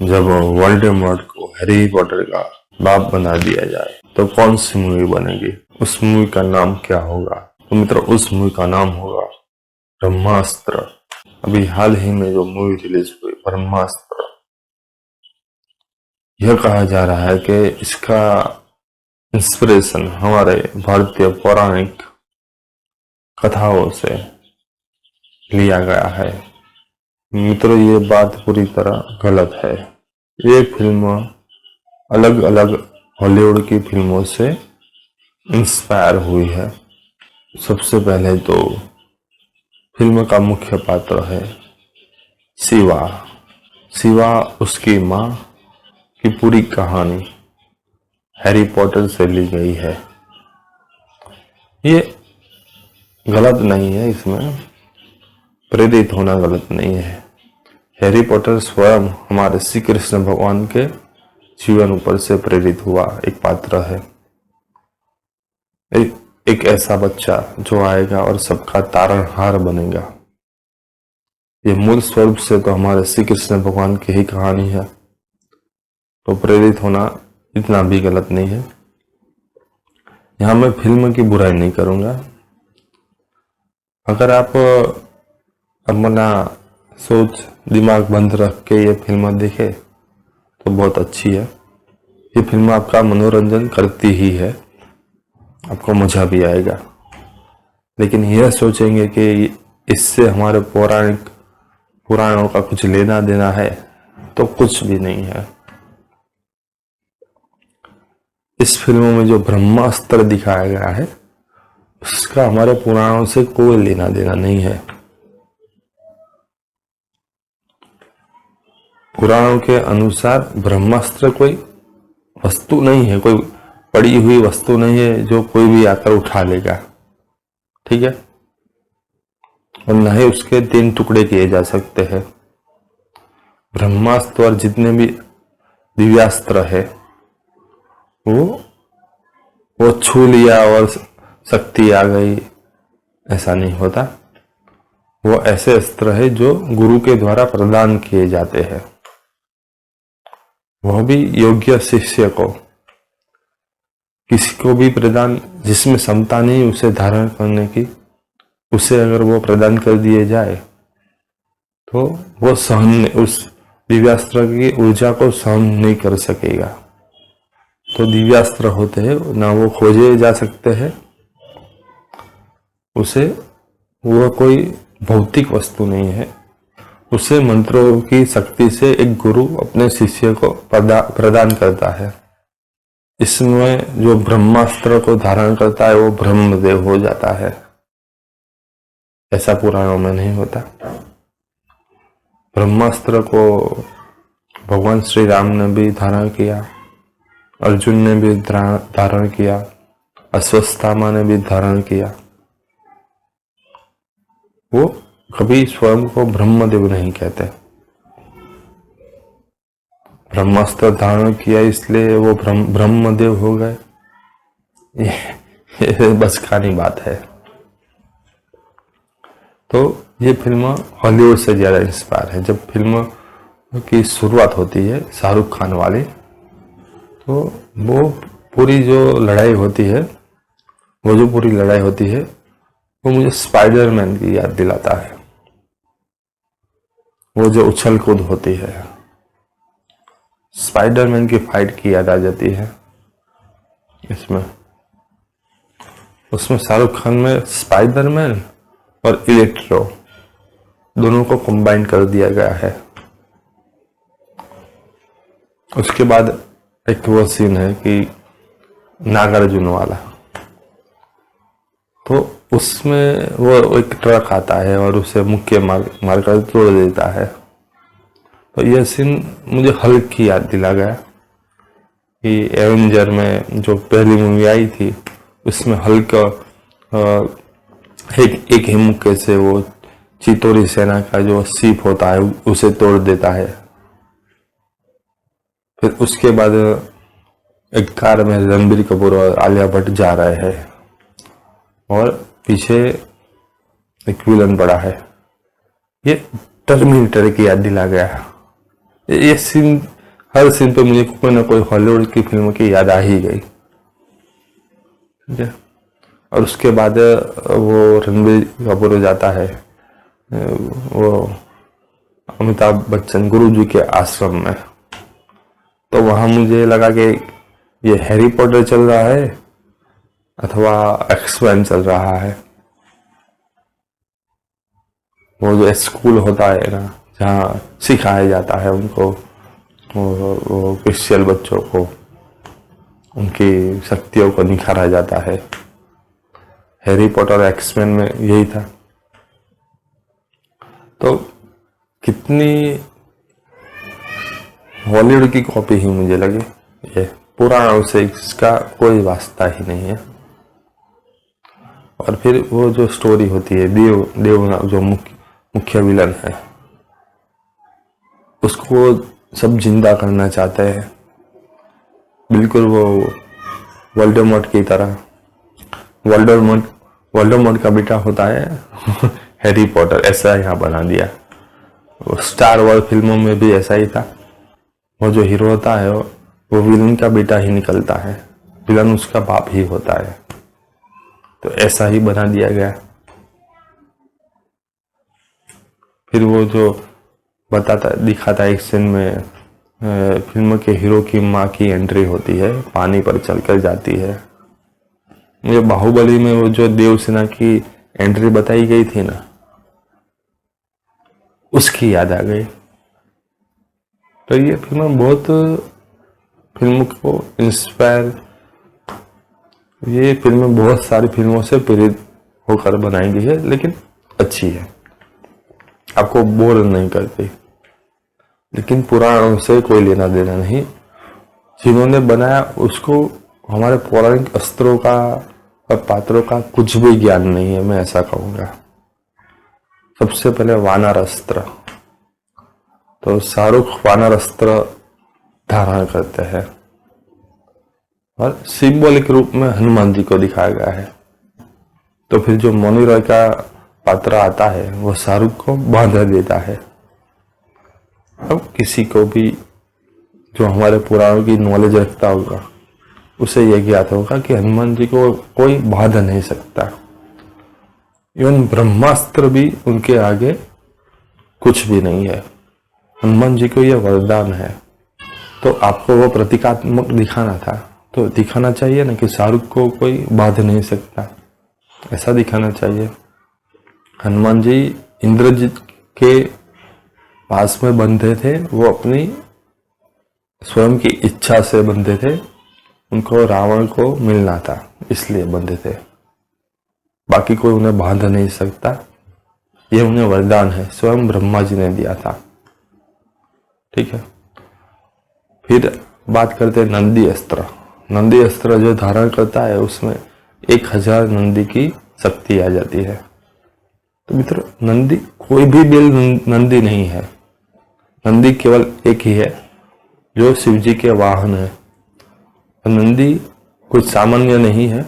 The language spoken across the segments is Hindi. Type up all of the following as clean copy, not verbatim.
जब वोल्डेमॉर्ट को हैरी पॉटर का बाप बना दिया जाए तो कौन सी मूवी बनेगी, उस मूवी का नाम क्या होगा? तो मित्रों, उस मूवी का नाम होगा ब्रह्मास्त्र। अभी हाल ही में जो मूवी रिलीज हुई ब्रह्मास्त्र, यह कहा जा रहा है कि इसका इंस्पिरेशन हमारे भारतीय पौराणिक कथाओं से लिया गया है। मित्रों, ये बात पूरी तरह गलत है। ये फिल्म अलग अलग हॉलीवुड की फिल्मों से इंस्पायर हुई है। सबसे पहले तो फिल्म का मुख्य पात्र है शिवा। शिवा, उसकी माँ की पूरी कहानी हैरी पॉटर से ली गई है। ये गलत नहीं है, इसमें प्रेरित होना गलत नहीं है। हैरी पॉटर स्वयं हमारे श्री कृष्ण भगवान के जीवन ऊपर से प्रेरित हुआ एक पात्र है। एक ऐसा बच्चा जो आएगा और सबका तारणहार बनेगा। ये मूल स्वरूप से तो हमारे श्री कृष्ण भगवान की ही कहानी है, तो प्रेरित होना इतना भी गलत नहीं है। यहां मैं फिल्म की बुराई नहीं करूंगा। अगर आप अपना सोच दिमाग बंद रख के ये फिल्म देखे तो बहुत अच्छी है। ये फिल्म आपका मनोरंजन करती ही है, आपको मजा भी आएगा। लेकिन यह सोचेंगे कि इससे हमारे पुराणों का कुछ लेना देना है, तो कुछ भी नहीं है। इस फिल्म में जो ब्रह्मास्त्र दिखाया गया है उसका हमारे पुराणों से कोई लेना देना नहीं है। पुराणों के अनुसार ब्रह्मास्त्र कोई वस्तु नहीं है, कोई पड़ी हुई वस्तु नहीं है जो कोई भी आकर उठा लेगा, ठीक है। और न ही उसके 3 टुकड़े किए जा सकते हैं। ब्रह्मास्त्र और जितने भी दिव्यास्त्र है वो छू लिया और शक्ति आ गई, ऐसा नहीं होता। वो ऐसे अस्त्र है जो गुरु के द्वारा प्रदान किए जाते हैं, वह भी योग्य शिष्य को। किसी को भी प्रदान, जिसमें क्षमता नहीं उसे धारण करने की, उसे अगर वो प्रदान कर दिए जाए तो वो उस दिव्यास्त्र की ऊर्जा को सहन नहीं कर सकेगा। तो दिव्यास्त्र होते हैं ना, वो खोजे जा सकते हैं, उसे वो कोई भौतिक वस्तु नहीं है। उसे मंत्रों की शक्ति से एक गुरु अपने शिष्य को प्रदान करता है। इसमें जो ब्रह्मास्त्र को धारण करता है वो ब्रह्मदेव हो जाता है। ऐसा पुराणों में नहीं होता। ब्रह्मास्त्र को भगवान श्री राम ने भी धारण किया, अर्जुन ने भी धारण किया, अश्वत्थामा ने भी धारण किया। वो कभी स्वयं को ब्रह्मदेव नहीं कहते। ब्रह्मास्त्र धारण किया इसलिए वो ब्रह्मदेव हो गए, ये बस खानी बात है। तो ये फिल्म हॉलीवुड से ज्यादा इंस्पायर है। जब फिल्म की शुरुआत होती है शाहरुख खान वाली, तो वो पूरी जो लड़ाई होती है वो मुझे स्पाइडरमैन की याद दिलाता है। वो जो उछल कूद होती है, स्पाइडरमैन की फाइट की याद आ जाती है इसमें। उसमें शाहरुख खान में स्पाइडरमैन और इलेक्ट्रो दोनों को कंबाइन कर दिया गया है। उसके बाद एक वो सीन है कि नागार्जुन वाला, तो उसमें वो एक ट्रक आता है और उसे मुक्के मारकर तोड़ देता है। तो यह सीन मुझे हल्क की याद दिला गया कि एवेंजर में जो पहली मूवी आई थी उसमें हल्क एक ही मुक्के से वो चितौरी सेना का जो सीप होता है उसे तोड़ देता है। फिर उसके बाद एक कार में रणबीर कपूर और आलिया भट्ट जा रहे हैं और पीछे एक विलन पड़ा है। ये टर्मिनेटर की याद दिला गया। ये सीन हर सीन पे मुझे कोई ना कोई हॉलीवुड की फिल्म की याद आ ही गई। ठीक है। और उसके बाद वो रणबीर कपूर हो जाता है वो अमिताभ बच्चन गुरुजी के आश्रम में। तो वहां मुझे लगा कि ये हैरी पॉटर चल रहा है अथवा एक्समैन चल रहा है। वो जो स्कूल होता है ना, जहाँ सिखाया जाता है उनको, वो क्रिश्चियन बच्चों को उनकी शक्तियों को निखारा जाता है। हैरी पॉटर एक्समैन में यही था। तो कितनी हॉलीवुड की कॉपी ही मुझे लगी ये। पुराणों से इसका कोई वास्ता ही नहीं है। और फिर वो जो स्टोरी होती है, देव जो मुख्य विलन है, उसको सब जिंदा करना चाहते हैं, बिल्कुल वो वोल्डेमॉर्ट की तरह। वोल्डेमॉर्ट का बेटा होता है हैरी पॉटर, ऐसा यहाँ बना दिया। वो स्टार वॉर्स फिल्मों में भी ऐसा ही था। वो जो हीरो होता है वो विलन का बेटा ही निकलता है, विलन उसका बाप ही होता है। तो ऐसा ही बना दिया गया। फिर वो जो दिखाता है एक सीन में, फिल्म के हीरो की माँ की एंट्री होती है, पानी पर चलकर जाती है। मुझे बाहुबली में वो जो देवसेना की एंट्री बताई गई थी ना, उसकी याद आ गई। तो ये फिल्म बहुत सारी फिल्मों से प्रेरित होकर बनाई गई है, लेकिन अच्छी है, आपको बोर नहीं करती। लेकिन पुराणों से कोई लेना देना नहीं। जिन्होंने बनाया उसको हमारे पौराणिक अस्त्रों का और पात्रों का कुछ भी ज्ञान नहीं है, मैं ऐसा कहूंगा। सबसे पहले वानर अस्त्र, तो शाहरुख वानर अस्त्र धारण करते हैं और सिंबॉलिक रूप में हनुमान जी को दिखाया गया है। तो फिर जो मौनी रॉय का पात्र आता है वो शाहरुख को बांधा देता है। अब किसी को भी जो हमारे पुराणों की नॉलेज रखता होगा उसे यह ज्ञात होगा कि हनुमान जी को कोई बांध नहीं सकता। इवन ब्रह्मास्त्र भी उनके आगे कुछ भी नहीं है। हनुमान जी को यह वरदान है। तो आपको वो प्रतीकात्मक दिखाना था, तो दिखाना चाहिए ना कि शाहरुख को कोई बांध नहीं सकता, ऐसा दिखाना चाहिए। हनुमान जी इंद्रजीत के पास में बंधे थे, वो अपनी स्वयं की इच्छा से बंधे थे। उनको रावण को मिलना था इसलिए बंधे थे, बाकी कोई उन्हें बांध नहीं सकता। यह उन्हें वरदान है, स्वयं ब्रह्मा जी ने दिया था। ठीक है। फिर बात करते हैं नंदी अस्त्र। नंदी अस्त्र जो धारण करता है उसमें 1000 नंदी की शक्ति आ जाती है। तो मित्र, नंदी कोई भी बेल नंदी नहीं है। नंदी केवल एक ही है जो शिव जी के वाहन है। नंदी कुछ सामान्य नहीं है,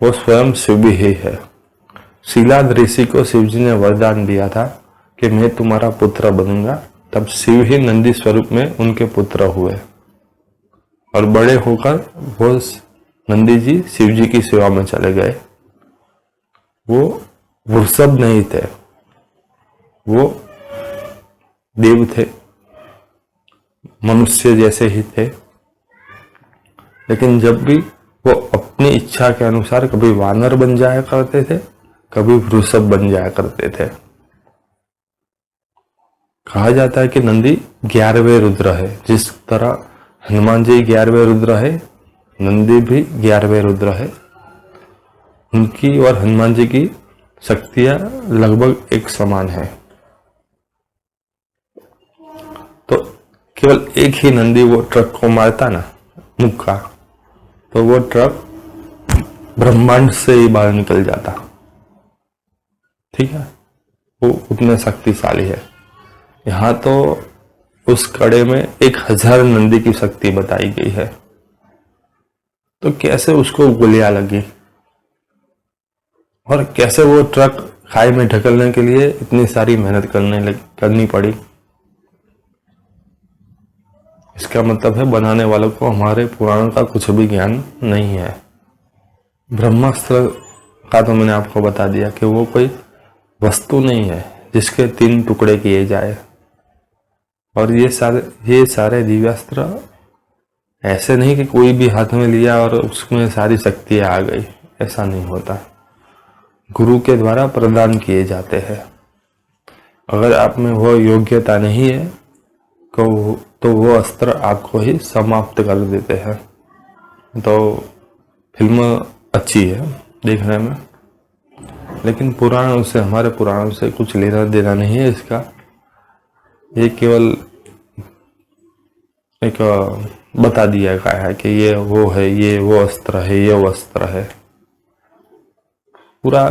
वो स्वयं शिव ही है। शीलाद ऋषि को शिव जी ने वरदान दिया था कि मैं तुम्हारा पुत्र बनूंगा, तब शिव ही नंदी स्वरूप में उनके पुत्र हुए और बड़े होकर वो नंदी जी शिव जी की सेवा में चले गए। वो वृषभ नहीं थे, वो देव थे, मनुष्य जैसे ही थे। लेकिन जब भी वो अपनी इच्छा के अनुसार कभी वानर बन जाया करते थे, कभी वृषभ बन जाया करते थे। कहा जाता है कि नंदी 11वें रुद्र है। जिस तरह हनुमान जी 11वें रुद्र है, नंदी भी 11वें रुद्र है। उनकी और हनुमान जी की शक्तियां लगभग एक समान है। तो केवल एक ही नंदी वो ट्रक को मारता ना मुक्का, तो वो ट्रक ब्रह्मांड से ही बाहर निकल जाता। ठीक है, वो उतने शक्तिशाली है। यहां तो उस कड़े में 1000 नंदी की शक्ति बताई गई है। तो कैसे उसको गोलियां लगी और कैसे वो ट्रक खाई में ढकलने के लिए इतनी सारी मेहनत करनी पड़ी। इसका मतलब है बनाने वालों को हमारे पुराणों का कुछ भी ज्ञान नहीं है। ब्रह्मास्त्र का तो मैंने आपको बता दिया कि वो कोई वस्तु नहीं है जिसके 3 टुकड़े किए जाए। और ये सारे दिव्यास्त्र ऐसे नहीं कि कोई भी हाथ में लिया और उसमें सारी शक्तियां आ गई, ऐसा नहीं होता। गुरु के द्वारा प्रदान किए जाते हैं। अगर आप में वो योग्यता नहीं है तो वो अस्त्र आपको ही समाप्त कर देते हैं। तो फिल्म अच्छी है देखने में, लेकिन पुराणों से, हमारे पुराणों से कुछ लेना देना नहीं है इसका। ये केवल एक बता दिया गया है कि ये वो है, ये वो अस्त्र है, ये वो अस्त्र है। पूरा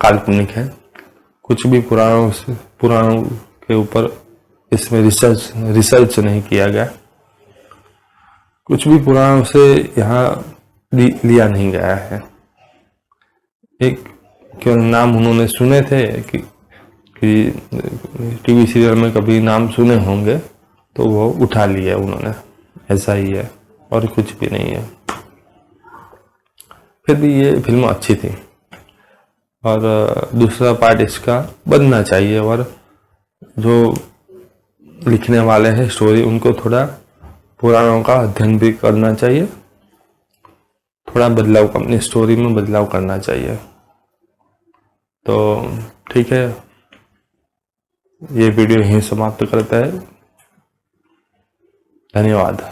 काल्पनिक है। कुछ भी पुराणों के ऊपर इसमें रिसर्च नहीं किया गया। कुछ भी पुराणों से यहाँ लिया नहीं गया है। एक केवल नाम उन्होंने सुने थे कि टीवी सीरियल में कभी नाम सुने होंगे तो वो उठा लिया उन्होंने, ऐसा ही है और कुछ भी नहीं है। फिर भी ये फिल्म अच्छी थी और दूसरा पार्ट इसका बनना चाहिए। और जो लिखने वाले हैं स्टोरी, उनको थोड़ा पुराणों का अध्ययन भी करना चाहिए, थोड़ा बदलाव, अपनी स्टोरी में बदलाव करना चाहिए। तो ठीक है, ये वीडियो यहीं समाप्त करता है। धन्यवाद।